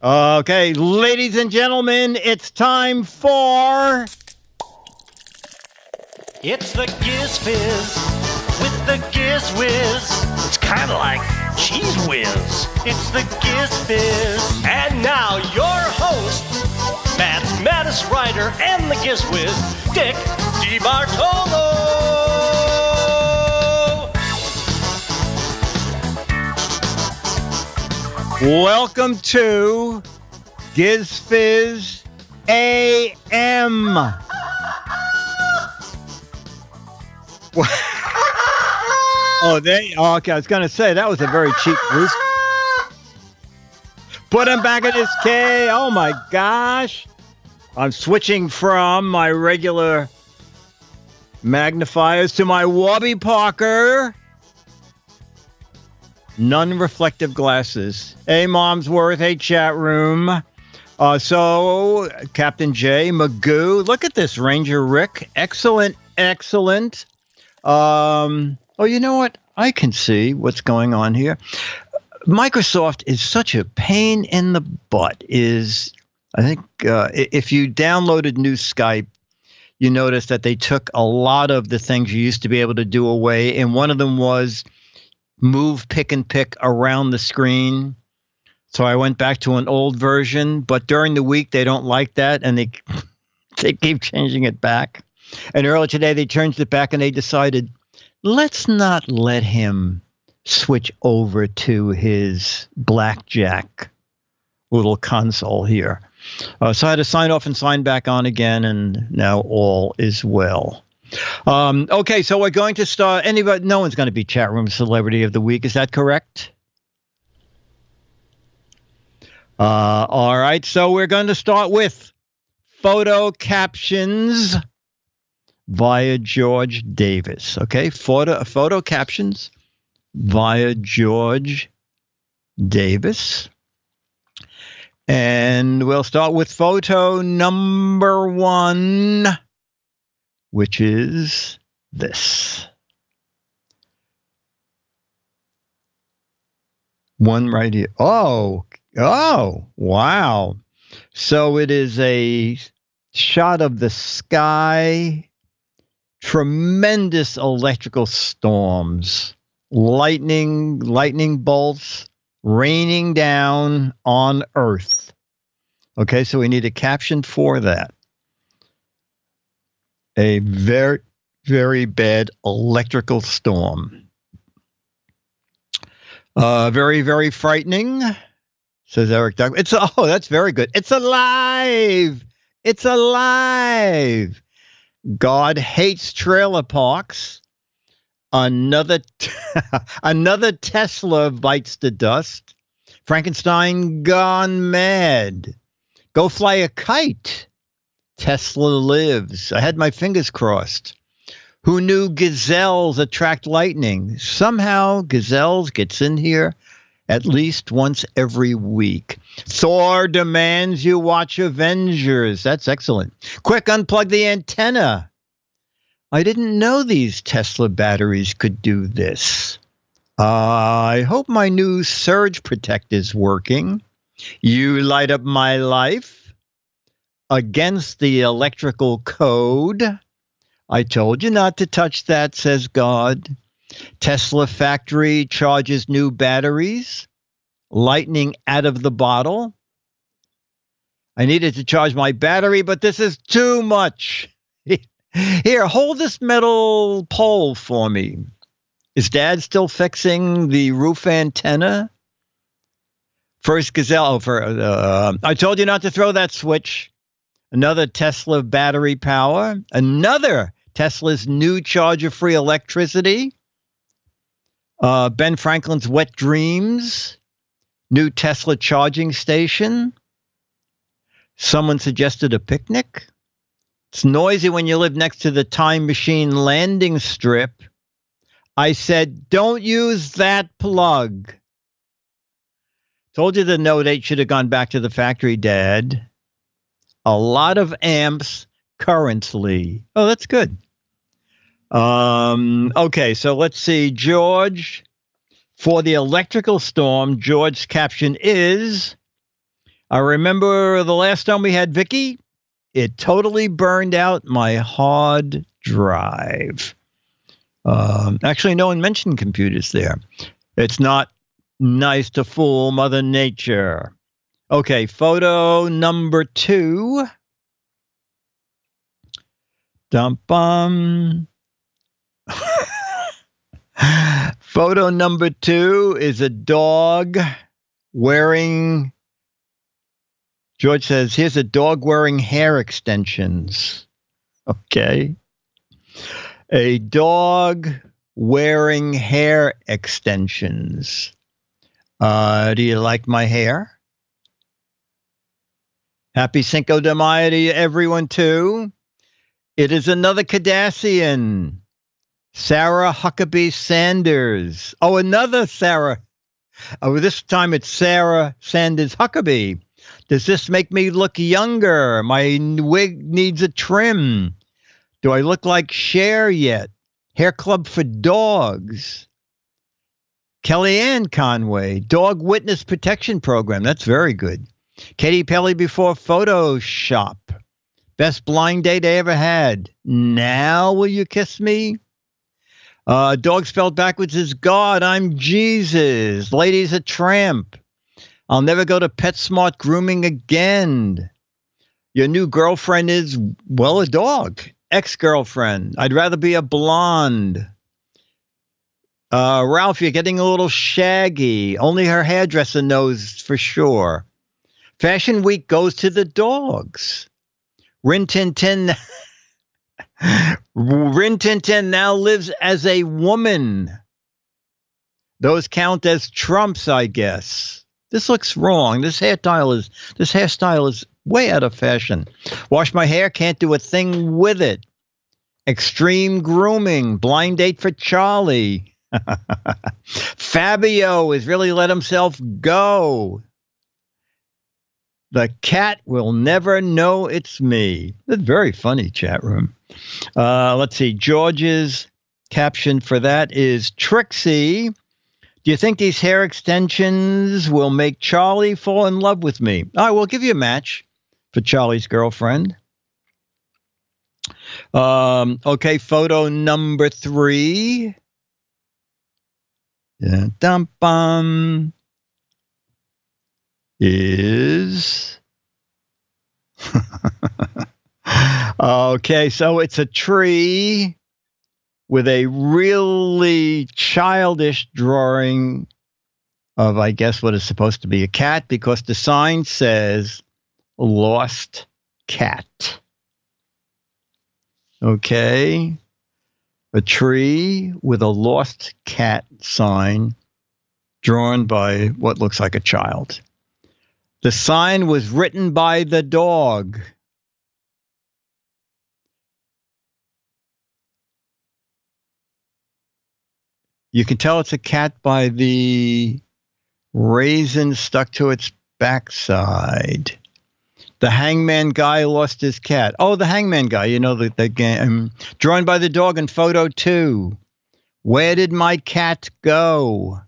Okay, ladies and gentlemen, it's time for... It's the Giz Fiz with the Giz Wiz. It's kind of like Cheese Whiz. It's the Giz Fiz. And now your host, Matt's maddest writer and the Giz Wiz, Dick DeBartolo. Welcome to GizFiz AM. Okay. I was going to say, that was a very cheap rooster. Put him back in his cage. Oh, my gosh. I'm switching from my regular magnifiers to my Warby Parker non-reflective glasses. Hey, Momsworth. Hey, chat room. So, Captain J, Magoo. Look at this, Ranger Rick. Excellent. Oh, you know what? I can see what's going on here. Microsoft is such a pain in the butt. I think if you downloaded new Skype, you notice that they took a lot of the things you used to be able to do away, and one of them was move, pick, and pick around the screen. So I went back to an old version, but during the week they don't like that, and they keep changing it back. And earlier today they changed it back, and they decided, let's not let him switch over to his blackjack little console here. So I had to sign off and sign back on again, and now all is well. Okay, so we're going to start. No one's going to be chat room celebrity of the week. Is that correct? All right, so we're going to start with photo captions via George Davis. Okay, photo captions via George Davis. And we'll start with photo number 1, which is this. One right here. Oh, wow. So it is a shot of the sky, tremendous electrical storms, lightning bolts raining down on Earth. Okay, so we need a caption for that. A very, very bad electrical storm. Very, very frightening, says Eric Duck. That's very good. It's alive. It's alive. God hates trailer parks. Another Tesla bites the dust. Frankenstein gone mad. Go fly a kite. Tesla lives. I had my fingers crossed. Who knew gazelles attract lightning? Somehow gazelles gets in here at least once every week. Thor demands you watch Avengers. That's excellent. Quick, unplug the antenna. I didn't know these Tesla batteries could do this. I hope my new surge protect is working. You light up my life. Against the electrical code. I told you not to touch that, says God. Tesla factory charges new batteries. Lightning out of the bottle. I needed to charge my battery, but this is too much. Here, hold this metal pole for me. Is Dad still fixing the roof antenna? First gazelle. I told you not to throw that switch. Another Tesla battery power. Another Tesla's new charger-free electricity. Ben Franklin's wet dreams. New Tesla charging station. Someone suggested a picnic. It's noisy when you live next to the time machine landing strip. I said, don't use that plug. Told you the Note 8 should have gone back to the factory, Dad. A lot of amps currently. Oh, that's good. Okay, so let's see. George, for the electrical storm, George's caption is, I remember the last time we had Vicky, it totally burned out my hard drive. Actually, no one mentioned computers there. It's not nice to fool Mother Nature. Okay, photo number 2. Dum-bum. Photo number 2 is a dog wearing, George says, here's a dog wearing hair extensions. Okay. A dog wearing hair extensions. Do you like my hair? Happy Cinco de Mayo to everyone, too. It is another Cardassian. Sarah Huckabee Sanders. Oh, another Sarah. Oh, this time it's Sarah Sanders Huckabee. Does this make me look younger? My wig needs a trim. Do I look like Cher yet? Hair Club for Dogs. Kellyanne Conway. Dog Witness Protection Program. That's very good. Katy Perry before Photoshop. Best blind date I ever had. Now will you kiss me? Dog spelled backwards is God. I'm Jesus. Lady's a tramp. I'll never go to PetSmart grooming again. Your new girlfriend is, well, a dog. Ex-girlfriend. I'd rather be a blonde. Ralph, you're getting a little shaggy. Only her hairdresser knows for sure. Fashion Week goes to the dogs. Rin Tin Tin now lives as a woman. Those count as trumps, I guess. This looks wrong. This hairstyle is way out of fashion. Wash my hair, can't do a thing with it. Extreme grooming, blind date for Charlie. Fabio has really let himself go. The cat will never know it's me. That's very funny, chat room. Let's see. George's caption for that is, Trixie, do you think these hair extensions will make Charlie fall in love with me? I will give you a match for Charlie's girlfriend. Okay, photo number 3. Dum-bum. Is okay, so it's a tree with a really childish drawing of, I guess, what is supposed to be a cat, because the sign says lost cat. Okay, a tree with a lost cat sign drawn by what looks like a child. The sign was written by the dog. You can tell it's a cat by the raisin stuck to its backside. The hangman guy lost his cat. Oh, the hangman guy, you know, the game. Drawn by the dog in photo 2. Where did my cat go?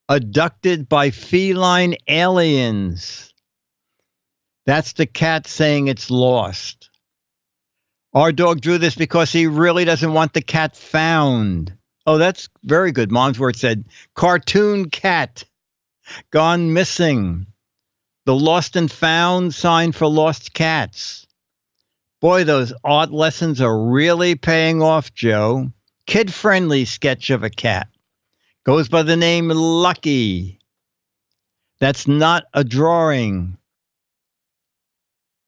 Abducted by feline aliens. That's the cat saying it's lost. Our dog drew this because he really doesn't want the cat found. Oh, that's very good. Mom's Word said, cartoon cat gone missing. The lost and found sign for lost cats. Boy, those art lessons are really paying off, Joe. Kid-friendly sketch of a cat. Goes by the name Lucky. That's not a drawing.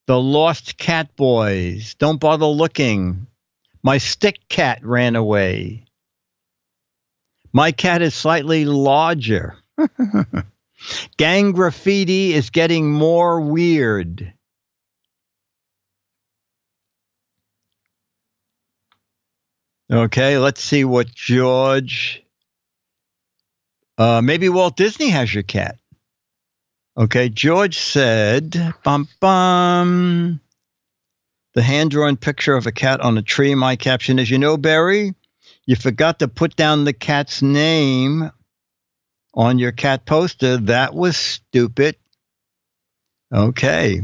The Lost Cat Boys. Don't bother looking. My stick cat ran away. My cat is slightly larger. Gang graffiti is getting more weird. Okay, let's see what George... maybe Walt Disney has your cat. Okay, George said, bum bum. The hand-drawn picture of a cat on a tree. My caption is, you know, Barry, you forgot to put down the cat's name on your cat poster. That was stupid. Okay.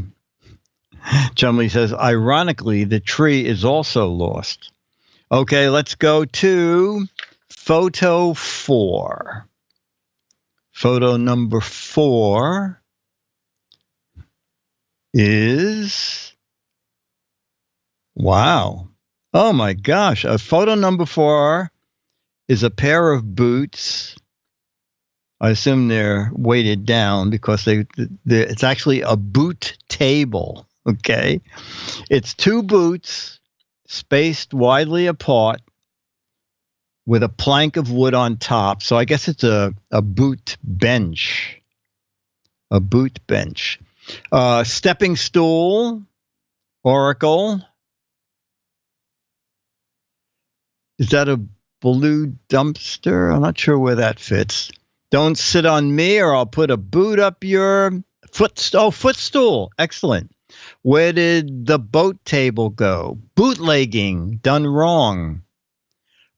Chumley says, ironically, the tree is also lost. Okay, let's go to photo 4. Photo number 4 is, wow. Oh my gosh. Photo number 4 is a pair of boots. I assume they're weighted down because it's actually a boot table. Okay. It's 2 boots spaced widely apart with a plank of wood on top. So I guess it's a boot bench. A boot bench. Stepping stool, oracle. Is that a blue dumpster? I'm not sure where that fits. Don't sit on me or I'll put a boot up your footstool. Excellent. Where did the boat table go? Bootlegging, done wrong.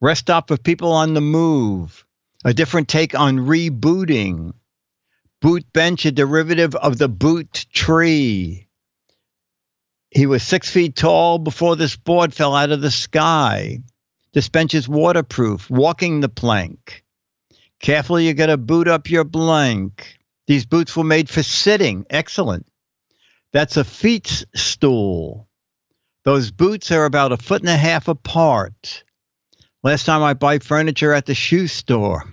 Rest stop for people on the move. A different take on rebooting. Boot bench, a derivative of the boot tree. He was 6 feet tall before this board fell out of the sky. This bench is waterproof. Walking the plank. Carefully, you got to boot up your blank. These boots were made for sitting. Excellent. That's a feet stool. Those boots are about 1.5 feet apart. Last time I buy furniture at the shoe store.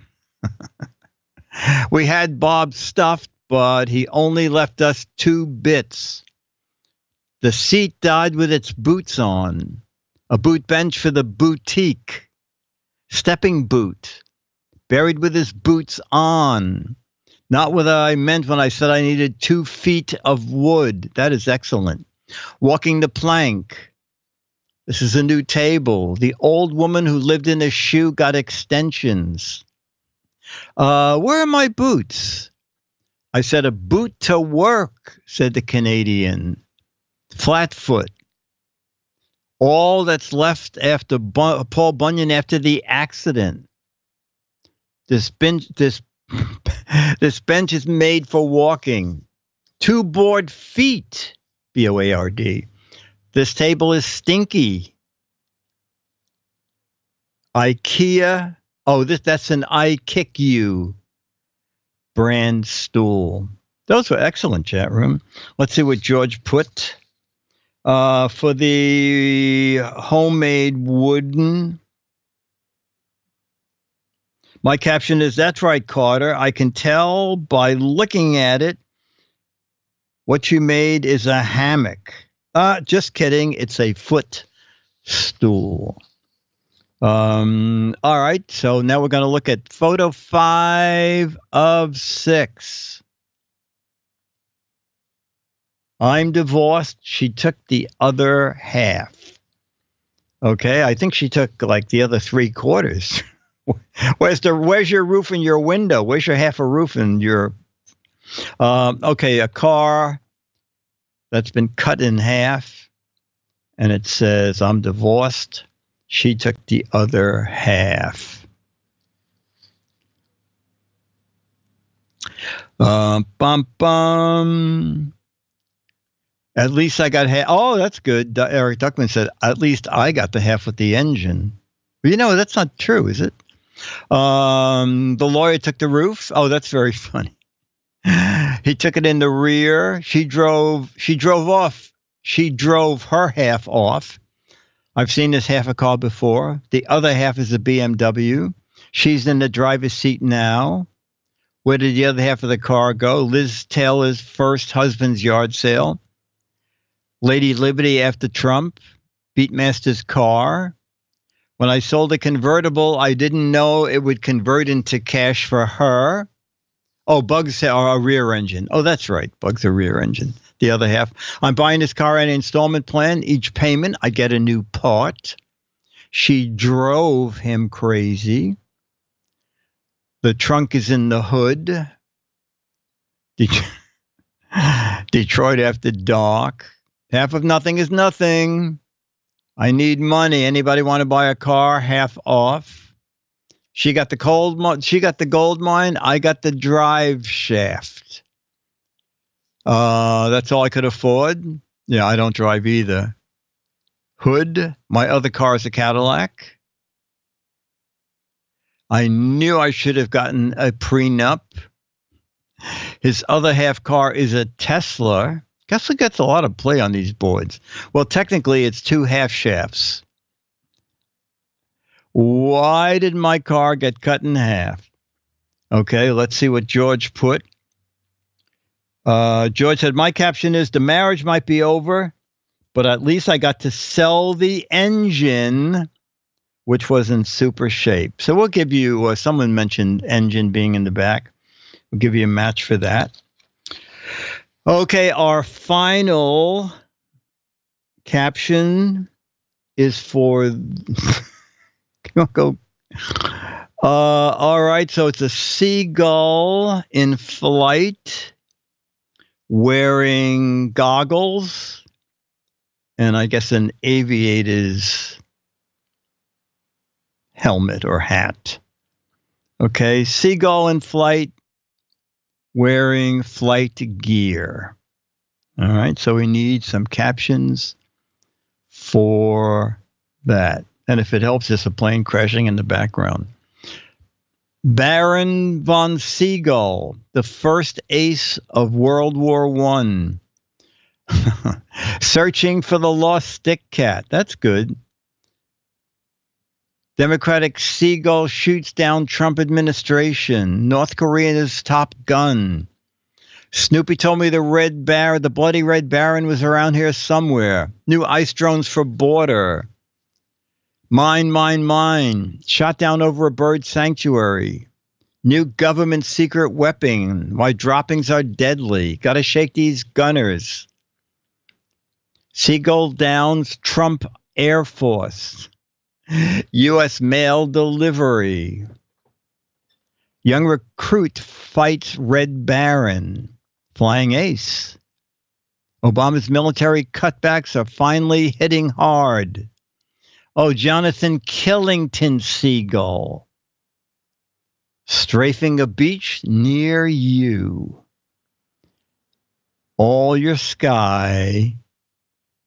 We had Bob stuffed, but he only left us 2 bits. The seat died with its boots on. A boot bench for the boutique. Stepping boot. Buried with his boots on. Not what I meant when I said I needed 2 feet of wood. That is excellent. Walking the plank. This is a new table. The old woman who lived in a shoe got extensions. Where are my boots? I said, a boot to work, said the Canadian. Flatfoot. All that's left after Paul Bunyan after the accident. This bench is made for walking. 2 board feet, B-O-A-R-D. This table is stinky. IKEA. Oh, that's an I Kick You brand stool. Those were excellent, chat room. Let's see what George put. For the homemade wooden. My caption is, that's right, Carter. I can tell by looking at it what you made is a hammock. Just kidding. It's a footstool. All right. So now we're going to look at photo 5 of 6. I'm divorced. She took the other half. Okay. I think she took like the other 3/4. Where's your roof in your window? Where's your half a roof in your, okay, a car that's been cut in half and it says, I'm divorced. She took the other half. Bum, bum. At least I got half. Oh, that's good. Eric Duckman said, at least I got the half with the engine. Well, you know, that's not true, is it? The lawyer took the roof. Oh, that's very funny. He took it in the rear. She drove off. She drove her half off. I've seen this half a car before. The other half is a BMW. She's in the driver's seat now. Where did the other half of the car go? Liz Taylor's first husband's yard sale. Lady Liberty after Trump. Beatmaster's car. When I sold a convertible, I didn't know it would convert into cash for her. Oh, Bugs are a rear engine. Oh, that's right. Bugs are rear engine. The other half. I'm buying this car on an installment plan. Each payment, I get a new part. She drove him crazy. The trunk is in the hood. Detroit after dark. Half of nothing is nothing. I need money. Anybody want to buy a car? Half off. She got the gold mine. I got the drive shaft. That's all I could afford. Yeah, I don't drive either. Hood, my other car is a Cadillac. I knew I should have gotten a prenup. His other half car is a Tesla. Tesla gets a lot of play on these boards. Well, technically, it's 2 half shafts. Why did my car get cut in half? Okay, let's see what George put. George said, my caption is, the marriage might be over, but at least I got to sell the engine, which was in super shape. So we'll give you, someone mentioned engine being in the back. We'll give you a match for that. Okay, our final caption is for... go. All right, so it's a seagull in flight wearing goggles and I guess an aviator's helmet or hat. Okay, seagull in flight wearing flight gear. All right, so we need some captions for that. And if it helps, there's a plane crashing in the background. Baron von Siegel, the first ace of World War I. Searching for the lost stick cat. That's good. Democratic Seagull shoots down Trump administration. North Korea's Top Gun. Snoopy told me the bloody Red Baron was around here somewhere. New ice drones for border. Mine. Shot down over a bird sanctuary. New government secret weapon. Why droppings are deadly. Got to shake these gunners. Seagull downs Trump Air Force. U.S. mail delivery. Young recruit fights Red Baron. Flying ace. Obama's military cutbacks are finally hitting hard. Oh, Jonathan Killington Seagull. Strafing a beach near you. All your sky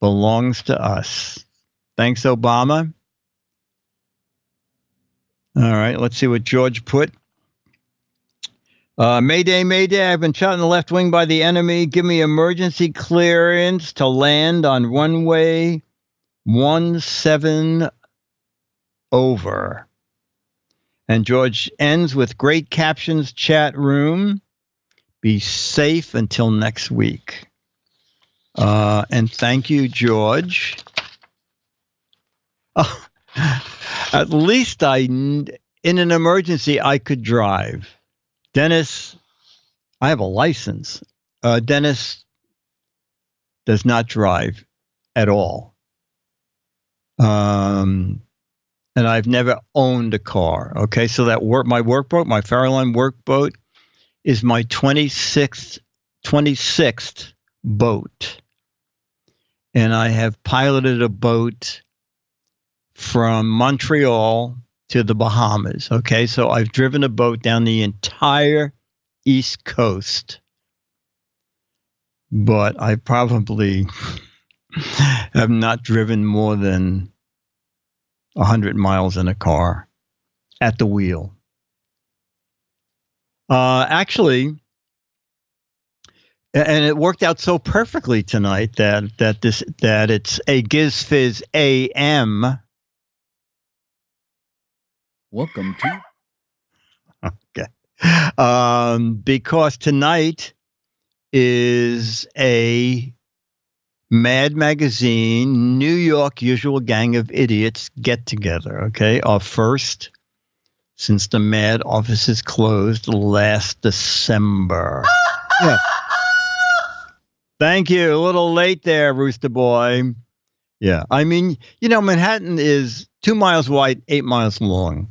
belongs to us. Thanks, Obama. All right, let's see what George put. Mayday, I've been shot in the left wing by the enemy. Give me emergency clearance to land on runway 17 over. And George ends with great captions, chat room. Be safe until next week. And thank you, George. Oh, at least in an emergency, I could drive. Dennis, I have a license. Dennis does not drive at all. And I've never owned a car. Okay, so my workboat, my Farallon workboat, is my 26th boat. And I have piloted a boat from Montreal to the Bahamas. Okay, so I've driven a boat down the entire East Coast. But I probably have not driven more than 100 miles in a car at the wheel. Actually, and it worked out so perfectly tonight that it's a GizFiz AM. Welcome to. Okay. Because tonight is a Mad Magazine, New York Usual Gang of Idiots get together. Okay. Our first since the Mad offices closed last December. Yeah. Thank you. A little late there, Rooster Boy. Yeah. I mean, Manhattan is 2 miles wide, 8 miles long.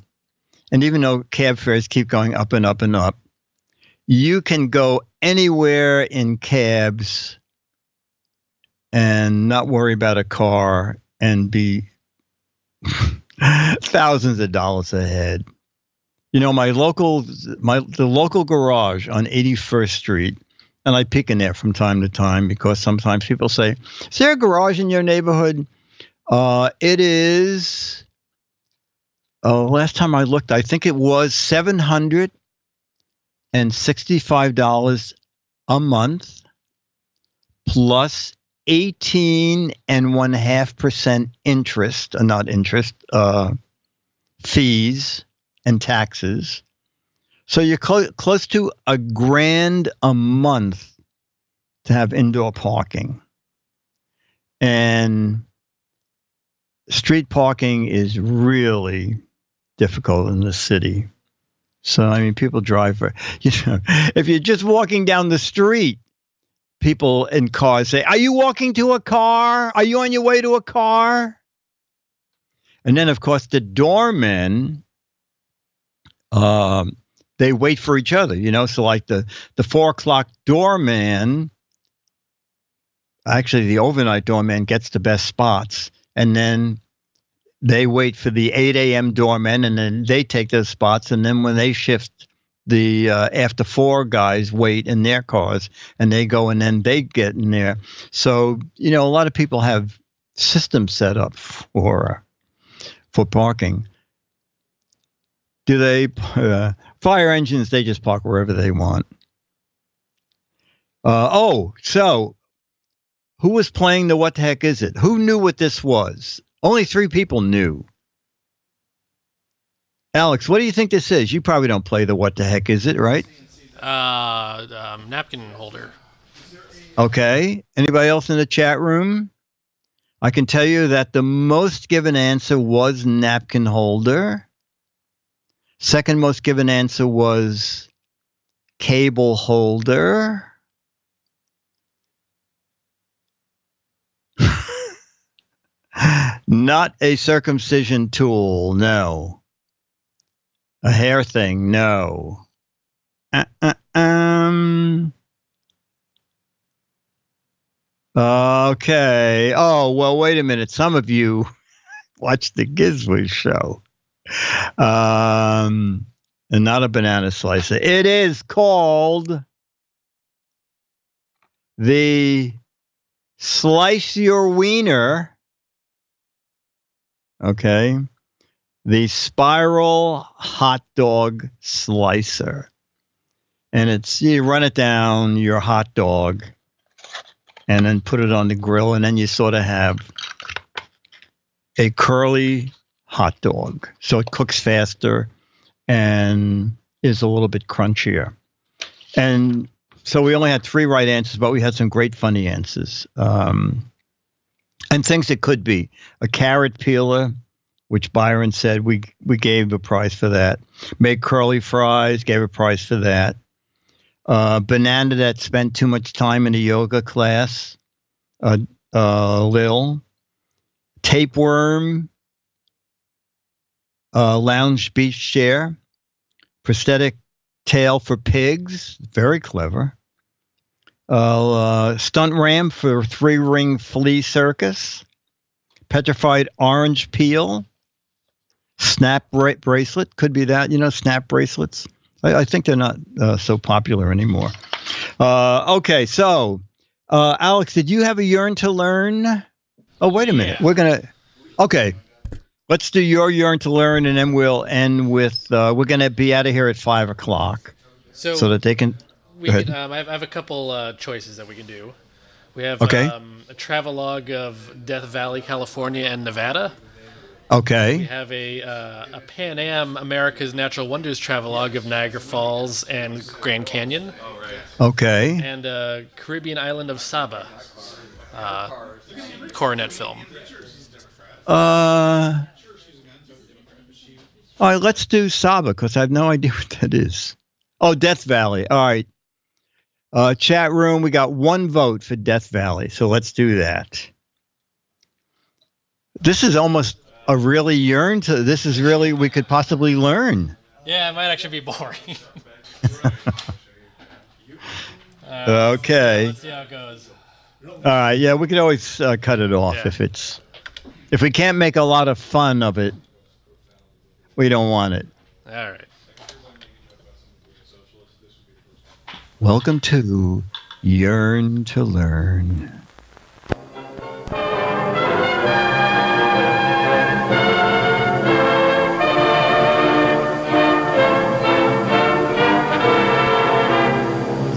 And even though cab fares keep going up and up and up, you can go anywhere in cabs and not worry about a car and be thousands of dollars ahead. The local garage on 81st Street And I peek in there from time to time because sometimes people say, is there a garage in your neighborhood? It is. Last time I looked, I think it was $765 a month plus 18.5% interest, not interest, fees and taxes. So you're close to $1,000 a month to have indoor parking. And street parking is really difficult in the city. So, I mean, people drive for, if you're just walking down the street, people in cars say, are you walking to a car? Are you on your way to a car? And then, of course, the doormen, they wait for each other, So like the 4 o'clock doorman, actually the overnight doorman gets the best spots. And then they wait for the 8 a.m. doormen, and then they take those spots. And then when they shift, the after 4 guys wait in their cars, and they go, and then they get in there. So, a lot of people have systems set up for parking. Do they fire engines? They just park wherever they want. So who was playing the What the Heck Is It? Who knew what this was? Only 3 people knew. Alex, what do you think this is? You probably don't play the What the Heck Is It, right? Napkin holder. Okay. Anybody else in the chat room? I can tell you that the most given answer was napkin holder. Second most given answer was cable holder. Not a circumcision tool, no. A hair thing, no. Okay. Oh, well, wait a minute. Some of you watch the Giz Fiz show. And not a banana slicer. It is called the Slice Your Wiener. Okay. The Spiral Hot Dog Slicer. And it's, you run it down your hot dog and then put it on the grill, and then you sort of have a curly hot dog. So it cooks faster and is a little bit crunchier. And so we only had 3 right answers, but we had some great funny answers. And things it could be. A carrot peeler, which Byron said we gave a prize for that. Make curly fries, gave a prize for that. Banana that spent too much time in a yoga class, Lil. Tapeworm, lounge beach chair. Prosthetic tail for pigs, very clever. Stunt ram for 3-ring flea circus. Petrified orange peel. Snap bracelet, could be that, snap bracelets. I think they're not so popular anymore. Okay, so, Alex, did you have a yearn to learn? Oh, wait a minute. Yeah. Okay, let's do your yearn to learn, and then we'll end with, we're going to be out of here at 5 o'clock. So that they can... I have a couple choices that we can do. We have a travelogue of Death Valley, California, and Nevada. Okay. We have a Pan Am America's Natural Wonders travelogue of Niagara Falls and Grand Canyon. Okay. And Caribbean island of Saba, coronet film. All right, let's do Saba, because I have no idea what that is. Oh, Death Valley. All right. Chat room, we got 1 vote for Death Valley, so let's do that. This is almost a really yearn to. This is really, we could possibly learn. Yeah, it might actually be boring. Okay. Let's see how it goes. All right. Yeah, we could always cut it off if we can't make a lot of fun of it. We don't want it. All right. Welcome to yearn to learn.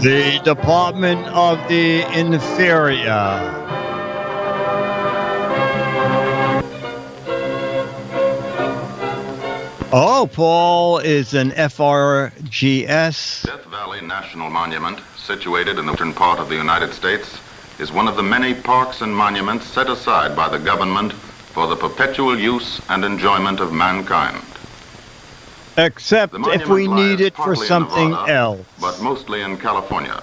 The Department of the Inferior. Oh, Paul is an FRGS. Death Valley National Monument, situated in the western part of the United States, is one of the many parks and monuments set aside by the government for the perpetual use and enjoyment of mankind. Except if we need it for something else. But mostly in California.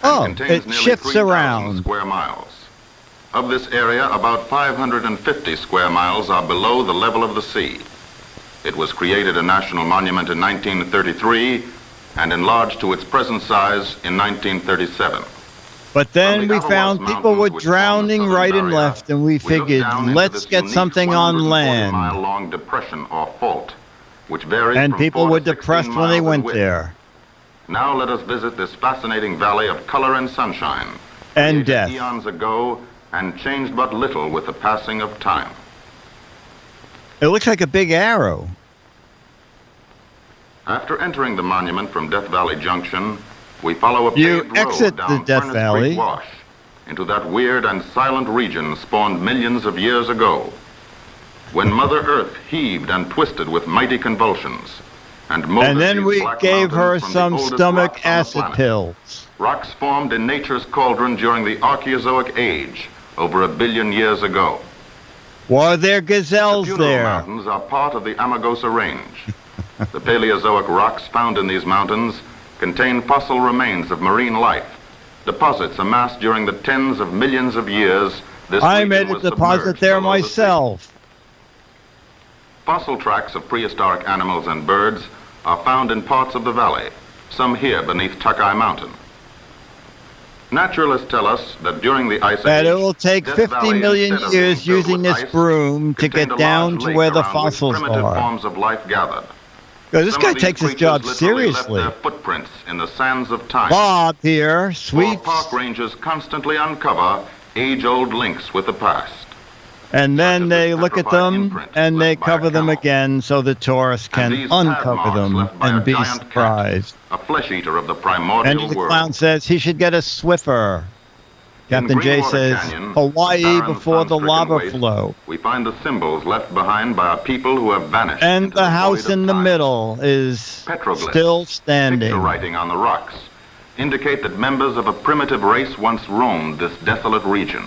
Oh, it shifts around. Square miles. Of this area, about 550 square miles are below the level of the sea. It was created a national monument in 1933 and enlarged to its present size in 1937. But then we found people were drowning right and left, and we figured, let's get something on land. Mile-long depression or fault, which varies and from people 4 were to 16 depressed when they miles in went width. there. Now let us visit this fascinating valley of color and sunshine. And created death. Eons ago and changed but little with the passing of time. It looks like a big arrow. After entering the monument from Death Valley Junction, we follow a You paved exit road down the Death Furnace Valley. Creek Wash into that weird and silent region spawned millions of years ago, when Mother Earth heaved and twisted with mighty convulsions. And then we gave her some stomach acid pills. Rocks formed in nature's cauldron during the Archaeozoic age, over 1 billion years ago. Were there gazelles The there? Mountains are part of the Amargosa Range. The Paleozoic rocks found in these mountains contain fossil remains of marine life, deposits amassed during the tens of millions of years. I made a deposit there myself. Fossil tracks of prehistoric animals and birds are found in parts of the valley, some here beneath Tuckeye Mountain. Naturalists tell us that during the Ice Age, that it will take Death 50 Valley, million instead of years being filled using with this ice, broom to contained get a down large to lake where the around which fossils primitive are. forms of life gathered. This Some guy of these takes his creatures job literally left seriously. their footprints in the sands of time. Bob here, For sweeps, park rangers constantly uncover age-old links with the past. and then such as they the look at petrified them imprint and they left by a cover them camel. again so the tourist And can these pad uncover marks them left by a and be giant cat, surprised. a flesh-eater of the primordial And the world. clown says he should get a Swiffer. Captain J Greenwater says, Canyon, Hawaii barren, before the sun-stricken lava waste, flow. We find the symbols left behind by a people who have vanished. And into the void house of in the time. middle is Petroglyphs, still standing. Picture writing on the rocks indicate that members of a primitive race once roamed this desolate region.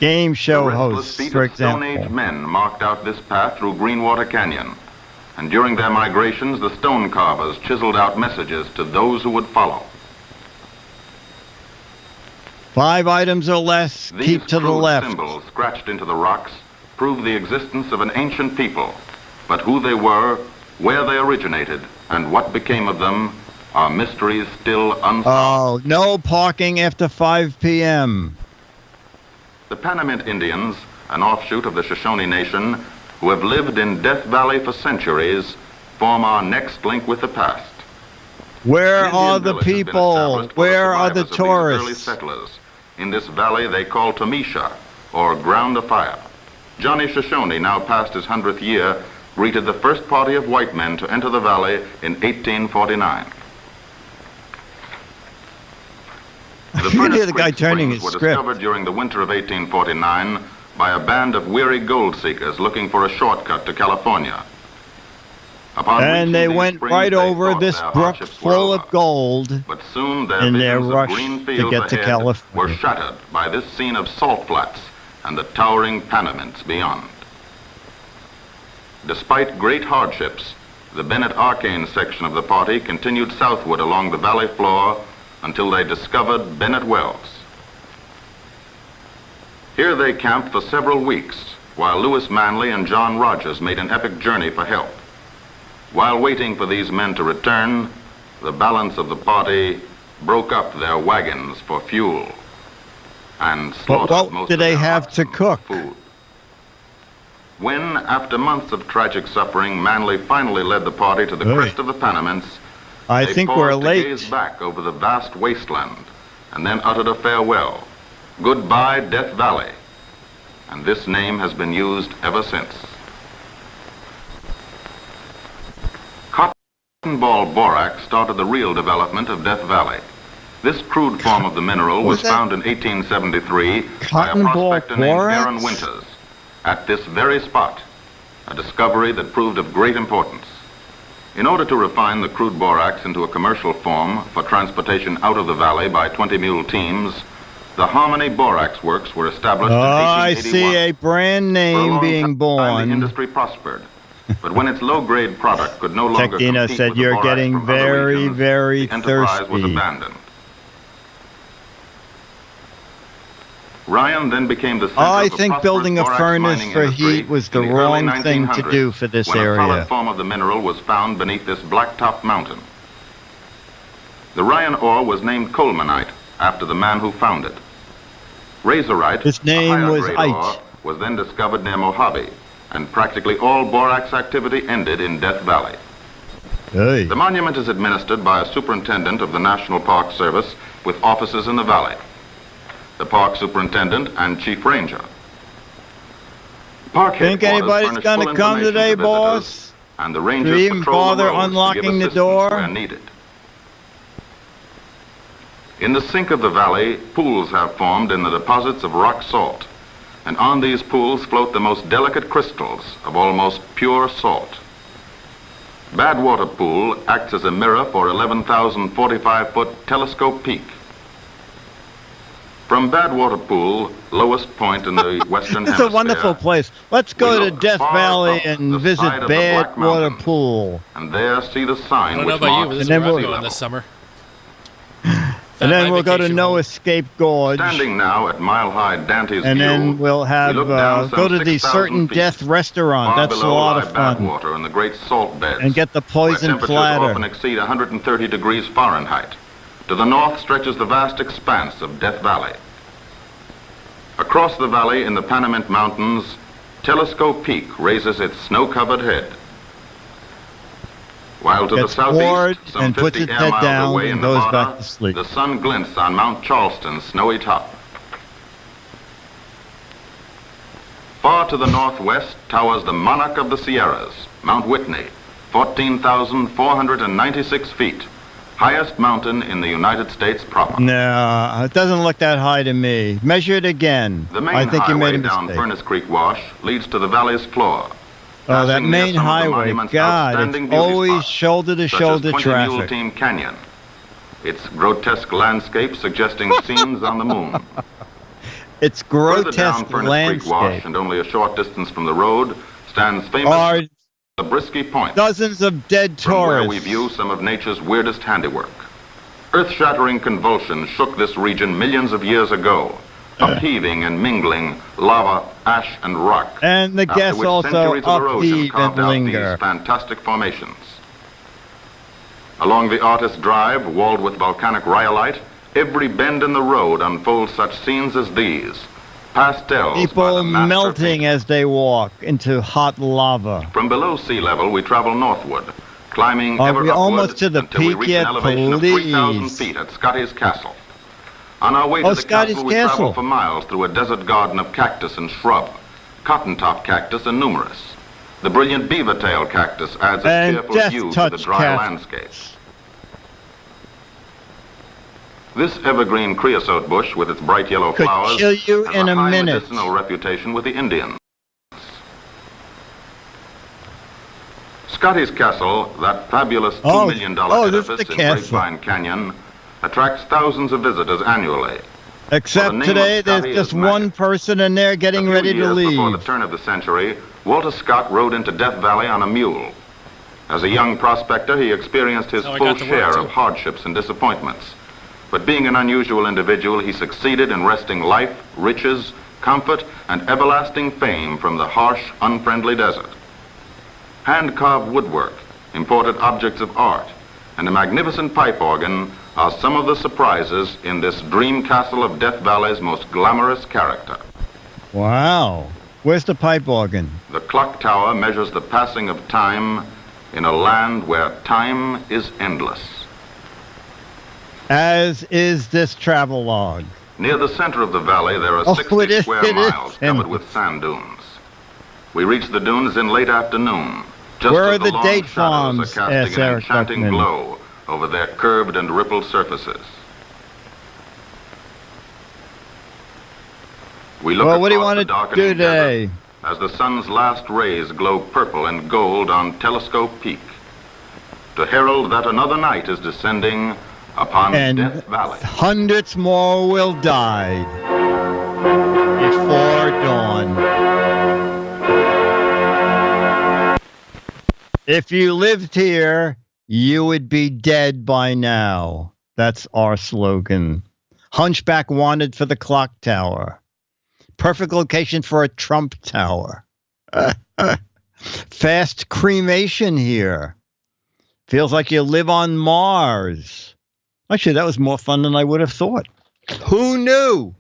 Game show The restless hosts, feet for of Stone Age example. men marked out this path through Greenwater Canyon. And during their migrations, the stone carvers chiseled out messages to those who would follow. 5 items or less, These keep to the crude left. symbols scratched into the rocks prove the existence of an ancient people, but who they were, where they originated, and what became of them are mysteries still unsolved. Oh, no parking after 5 p.m. The Panamint Indians, an offshoot of the Shoshone Nation, who have lived in Death Valley for centuries, form our next link with the past. Where Indian are the village has been people? established for Where are the survivors of these early tourists? settlers in this valley they call Tomisha, or Ground of Fire. Johnny Shoshone, now past his 100th year, greeted the first party of white men to enter the valley in 1849. The You can hear the Furnace guy Creek turning Springs his were script. discovered during the winter of 1849 by a band of weary gold seekers looking for a shortcut to California. Upon reaching And they these went springs, right they over thought this their brook hardships were full over. of gold. But soon their in their visions rush of green to fields get to ahead California. were shattered by this scene of salt flats and the towering Panamints beyond. Despite great hardships, the Bennett Arcane section of the party continued southward along the valley floor until they discovered Bennett Wells. Here they camped for several weeks while Lewis Manley and John Rogers made an epic journey for help. While waiting for these men to return, the balance of the party broke up their wagons for fuel and slaughtered what most did of they their have to oxen for cook? food. When, after months of tragic suffering, Manley finally led the party to the Hey. crest of the Panamints, I They think paused we're to late. gaze back over the vast wasteland and then uttered a farewell. Goodbye, Death Valley. And this name has been used ever since. Cotton ball borax started the real development of Death Valley. This crude form of the mineral was found in 1873 by a Cotton ball prospector named borax? Aaron Winters at this very spot, a discovery that proved of great importance. In order to refine the crude borax into a commercial form for transportation out of the valley by 20-mule teams, the Harmony Borax Works were established in 1881. I see a brand For a name long being time, the born. industry prospered. But when its low-grade product could no longer Techina compete said with the you're borax getting from other very, regions, very the enterprise was thirsty. abandoned. Ryan then became the center I of the think prosperous building a borax furnace mining for industry heat was the in early wrong thing to 1900s, do for this when a solid area. form of the mineral was found beneath this blacktop mountain. The Ryan ore was named Colemanite after the man who found it. Razorite, His name a higher was grade Ite. ore, was then discovered near Mojave, and practically all borax activity ended in Death Valley. Hey. The monument is administered by a superintendent of the National Park Service with offices in the valley, the park superintendent and chief ranger. Park Think headquarters anybody's furnish gonna full come information today, to visitors, boss? and the Do rangers you even patrol the bother roads to give unlocking the assistance door? where needed. In the sink of the valley, pools have formed in the deposits of rock salt, and on these pools float the most delicate crystals of almost pure salt. Badwater Pool acts as a mirror for 11,045-foot Telescope Peak. From Badwater Pool, lowest point in the western It's hemisphere, a wonderful place. Let's We go to look Death far Valley up and the visit side of the Black Badwater Mountain. Pool. and there see the I sign don't know which about you, marks but this is And then where I'm we'll- going this summer. And then My we'll go to vacation No home. Escape Gorge. Standing now at mile-high Dante's And View, then we'll have we look down some go to the 6,000 Certain feet, Death restaurant. far That's a below lot lie of fun. Badwater and the great salt beds, And get the where poison temperatures platter. often exceed 130 degrees Fahrenheit. To the north stretches the vast expanse of Death Valley. Across the valley in the Panamint Mountains, Telescope Peak raises its snow-covered head. While to the Gets bored southeast, some and puts 50 its air head miles down away in and goes Nevada, back to sleep. the sun glints on Mount Charleston's snowy top. Far to the northwest towers the monarch of the Sierras, Mount Whitney, 14,496 feet, highest mountain in the United States proper. No, it doesn't look that high to me. Measure it again. The main I think you highway made a down mistake. Furnace Creek Wash leads to the valley's floor. Oh, that passing near main some of the highway. monument's God, outstanding it's beauty always spots, shoulder to such shoulder as 20 Mule traffic. Team Canyon. Its grotesque landscape suggesting scenes on the moon. It's Further down grotesque Furnace Creek Wash landscape. and only a short distance from the road stands famous Are Zabriskie Point, dozens of dead from where tourists. we view some of nature's weirdest handiwork. Earth-shattering convulsions shook this region millions of years ago, upheaving and mingling lava, ash, and rock. And the after guests which also centuries of erosion upheave carved and out linger. these fantastic formations. Along the Artist Drive, walled with volcanic rhyolite, every bend in the road unfolds such scenes as these. Pastels by People the master melting painter. as they walk into hot lava. From below sea level, we travel northward, climbing Are ever we upward almost to the until we peak reach yet? an elevation of 3,000 Please. feet at Scotty's Castle. On our way to Oh, the Scotty's castle, we Castle. travel for miles through a desert garden of cactus and shrub. Cotton-top cactus are numerous. The brilliant beaver-tail cactus adds a And cheerful death hue to touch the dry cactus. landscape. This evergreen creosote bush with its bright yellow Could flowers kill you has in a high minute. medicinal reputation with the Indians. Scotty's Castle, that fabulous $2 million this is edifice the in castle. Grapevine Canyon, attracts thousands of visitors annually. Except name of today, there's Scotty just is magic. one person in there getting A few ready to years Before the leave. turn of the century, Walter Scott rode into Death Valley on a mule. As a young prospector, he experienced his That's how I full got to work, share too. of hardships and disappointments. But being an unusual individual, he succeeded in wresting life, riches, comfort, and everlasting fame from the harsh, unfriendly desert. Hand-carved woodwork, imported objects of art, and a magnificent pipe organ are some of the surprises in this dream castle of Death Valley's most glamorous character. Wow. Where's the pipe organ? The clock tower measures the passing of time in a land where time is endless. As is this travelogue. Near the center of the valley, there are 60 square miles covered with sand dunes. We reached the dunes in late afternoon, just Where as are the the long date shadows bombs? are casting an Eric enchanting Buckman. glow over their curved and rippled surfaces. We look Well, what do you across want the to darkening do today? desert as the sun's last rays glow purple and gold on Telescope Peak, to herald that another night is descending upon And Death Valley. hundreds more will die before dawn. If you lived here, you would be dead by now. That's our slogan. Hunchback wanted for the clock tower. Perfect location for a Trump tower. Fast cremation here. Feels like you live on Mars. Actually, that was more fun than I would have thought. Who knew?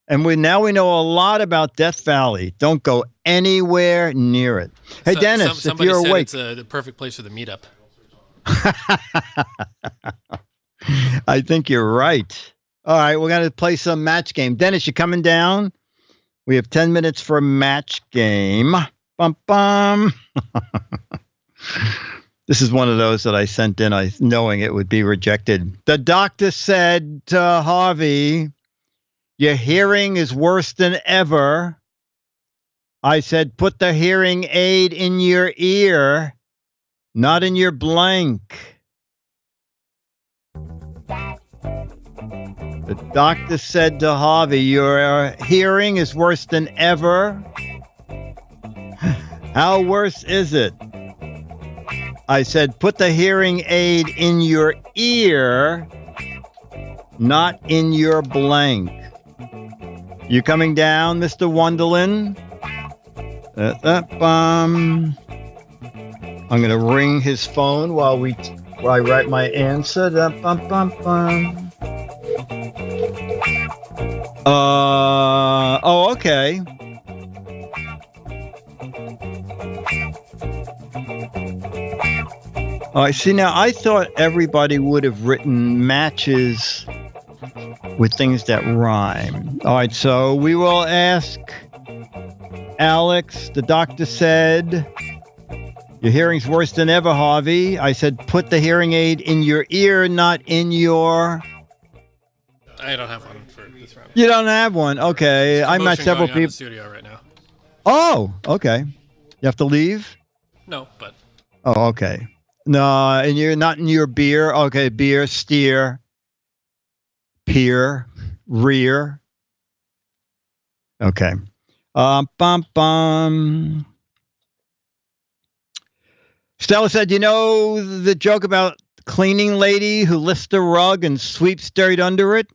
And now we know a lot about Death Valley. Don't go anywhere near it. Hey, Dennis, if you're awake. Somebody said it's the perfect place for the meetup. I think you're right. All right, we're going to play some match game. Dennis, you coming down? We have 10 minutes for a match game. Bum, bum. This is one of those that I sent in knowing it would be rejected. The doctor said to Harvey, your hearing is worse than ever. I said, put the hearing aid in your ear, not in your blank. The doctor said to Harvey, your hearing is worse than ever. How worse is it? I said, put the hearing aid in your ear, not in your blank. You coming down, Mr. Wonderland? I'm going to ring his phone while I write my answer. Okay. I see. Now, I thought everybody would have written matches with things that rhyme. All right, so we will ask Alex. The doctor said, your hearing's worse than ever, Harvey. I said, put the hearing aid in your ear, not in your... I don't have one for this round. You don't have one? Okay. I met several people. In the studio right now. Oh, okay. You have to leave? No, but... Oh, okay. No, and you're not in your beer. Okay, beer, steer, peer, rear. Okay. Stella said, you know the joke about the cleaning lady who lifts the rug and sweeps dirt under it?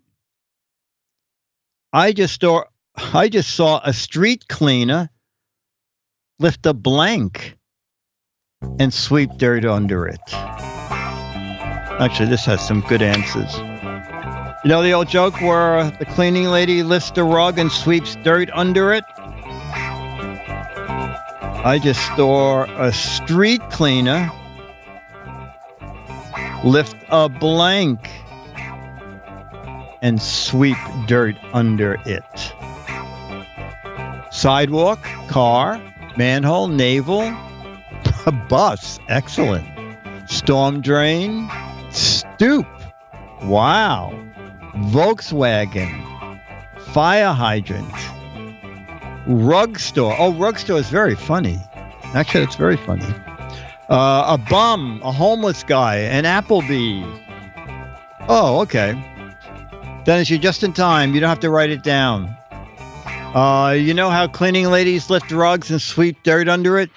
I just saw a street cleaner lift a blank and sweep dirt under it. Actually, this has some good answers. You know the old joke where the cleaning lady lifts the rug and sweeps dirt under it? I just saw a street cleaner lift a blank and sweep dirt under it. Sidewalk, car, manhole, navel, a bus, excellent. Storm drain, stoop, wow. Volkswagen, fire hydrant, rug store. Oh, rug store is very funny. Actually, it's very funny. A bum, a homeless guy, an Applebee. Oh, okay. Dennis, you're just in time. You don't have to write it down. You know how cleaning ladies lift rugs and sweep dirt under it?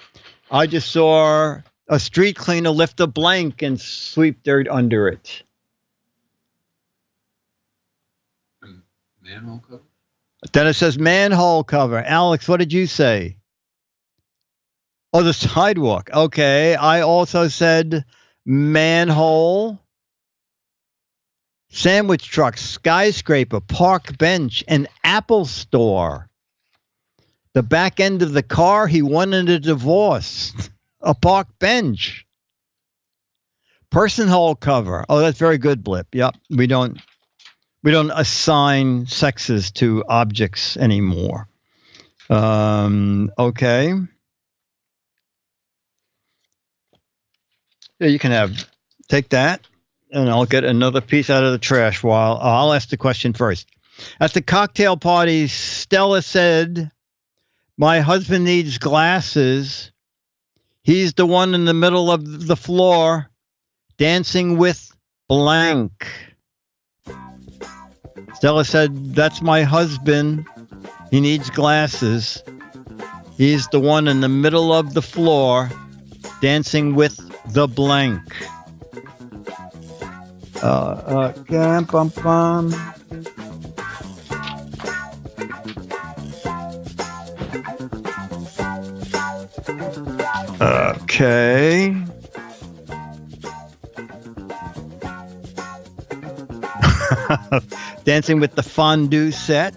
I just saw a street cleaner lift a blank and sweep dirt under it. Manhole cover? Dennis says manhole cover. Alex, what did you say? Oh, the sidewalk. Okay. I also said manhole, sandwich truck, skyscraper, park bench, an Apple store. The back end of the car, he wanted a divorce. A park bench. Person hole cover. Oh, that's very good, Blip. Yep. We don't assign sexes to objects anymore. Okay. Yeah, you can take that, and I'll get another piece out of the trash while I'll ask the question first. At the cocktail party, Stella said, "My husband needs glasses. He's the one in the middle of the floor dancing with blank." Stella said, "That's my husband. He needs glasses. He's the one in the middle of the floor dancing with the blank." Okay. Dancing with the fondue set.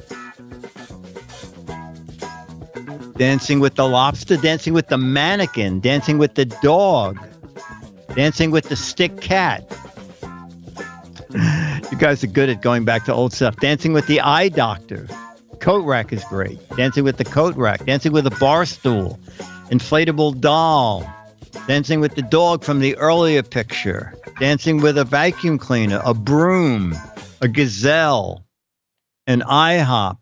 Dancing with the lobster. Dancing with the mannequin. Dancing with the dog. Dancing with the stick cat. You guys are good at going back to old stuff. Dancing with the eye doctor. Coat rack is great. Dancing with the coat rack. Dancing with a bar stool. Inflatable doll. Dancing with the dog from the earlier picture. Dancing with a vacuum cleaner. A broom. A gazelle. An IHOP.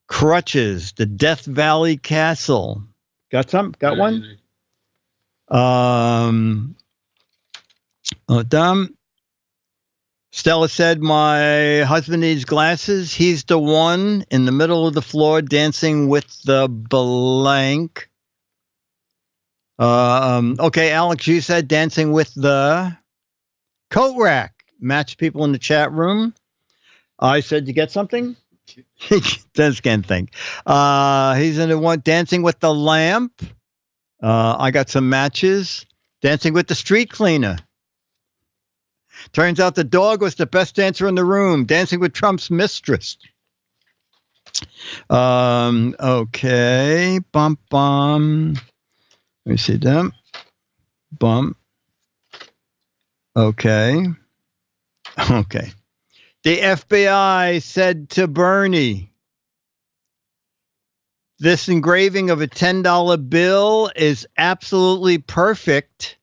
Crutches. The Death Valley Castle. Got some? Got one? Stella said, "My husband needs glasses. He's the one in the middle of the floor dancing with the blank." Okay, Alex, you said dancing with the coat rack. Match people in the chat room. I said, "You get something?" Dennis can't think. He's in the one dancing with the lamp. I got some matches. Dancing with the street cleaner. Turns out the dog was the best dancer in the room. Dancing with Trump's mistress. Okay. Bum, bum. Let me see them. Bum. Okay. Okay. The FBI said to Bernie, "This engraving of a $10 bill is absolutely perfect.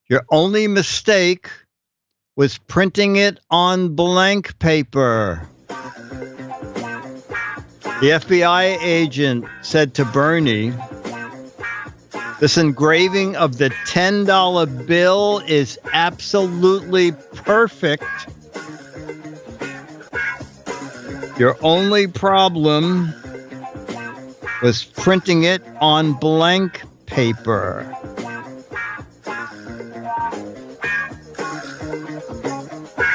Your only mistake was printing it on blank paper." The FBI agent said to Bernie, "This engraving of the $10 bill is absolutely perfect. Your only problem was printing it on blank paper."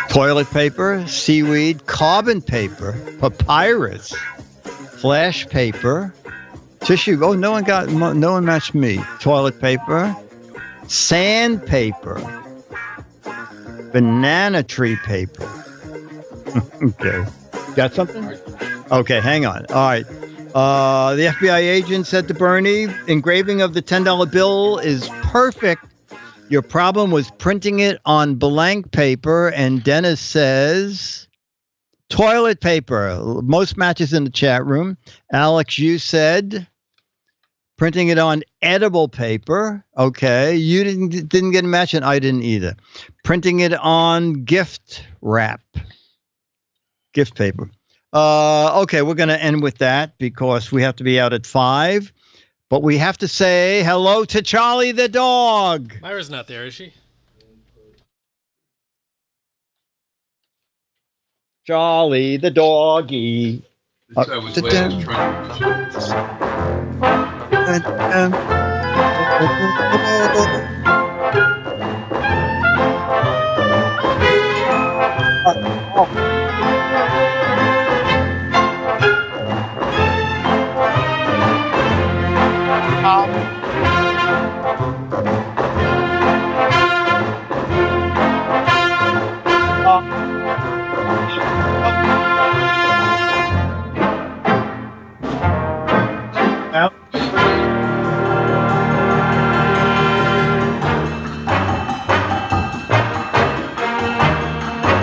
Toilet paper, seaweed, carbon paper, papyrus, flash paper, tissue. Oh, no one matched me. Toilet paper, sandpaper, banana tree paper. Okay. Got something? Okay, hang on. All right. The FBI agent said to Bernie, "Engraving of the $10 bill is perfect. Your problem was printing it on blank paper." And Dennis says, toilet paper. Most matches in the chat room. Alex, you said printing it on edible paper. Okay. You didn't get a match, and I didn't either. Printing it on gift wrap. Gift paper. Okay, we're going to end with that because we have to be out at 5. But we have to say hello to Charlie the dog. Myra's not there, is she? Charlie the doggy. I was trying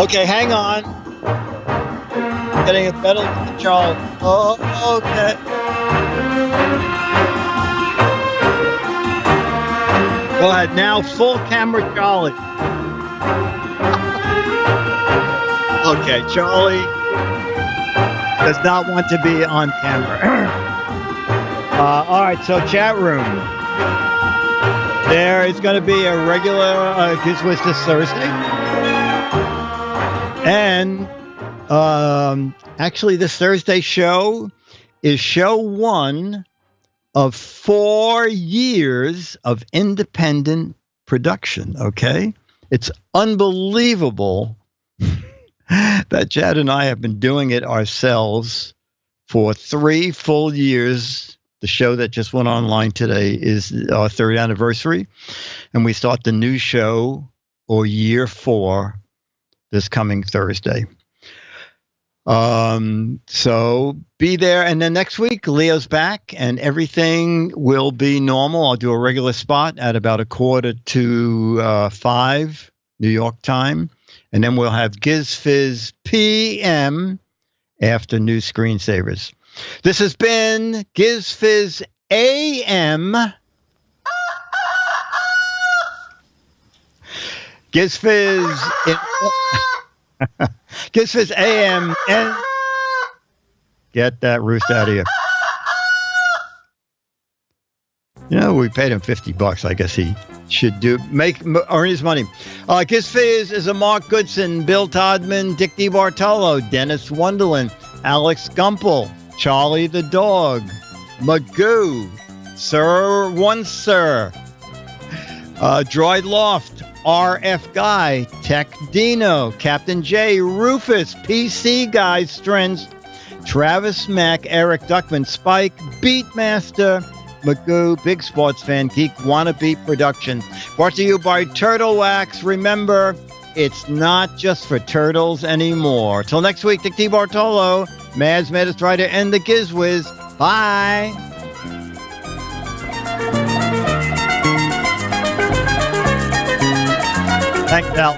Okay, hang on. Getting a better look at Charlie. Oh, okay. Go ahead. Now, full camera, Charlie. Okay, Charlie does not want to be on camera. All right, so chat room. There is going to be a regular Giz Fiz this Thursday. And actually, this Thursday show is show 1 of 4 years of independent production, okay? It's unbelievable that Chad and I have been doing it ourselves for 3 full years. The show that just went online today is our 3rd anniversary, and we start the new show, or year 4, this coming Thursday. So be there. And then next week, Leo's back and everything will be normal. I'll do a regular spot at about 4:45 New York time. And then we'll have Giz Fiz PM after new screensavers. This has been Giz Fiz AM. Giz Fiz Giz Fiz AM, and get that roost out of here. You know, we paid him $50. I guess he should earn his money. Giz Fiz is a Mark Goodson, Bill Todman, Dick DeBartolo, Dennis Wonderland, Alex Gumpel, Charlie the Dog, Magoo, Sir One Sir, Droid Loft, RF Guy, Tech Dino, Captain J, Rufus, PC Guy, Strength, Travis Mack, Eric Duckman, Spike, Beatmaster, Magoo, Big Sports Fan, Geek Wannabe Production. Brought to you by Turtle Wax. Remember, it's not just for turtles anymore. Till next week, Dick DeBartolo, Mads Writer, and the Giz Wiz. Bye. Thanks, Al.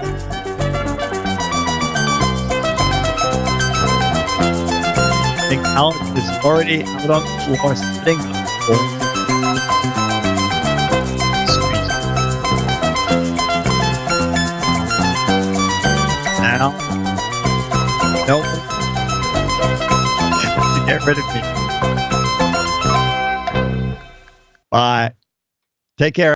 I think Alex is already out on the floor sitting up. Now, nope. To get rid of me. Bye. Take care.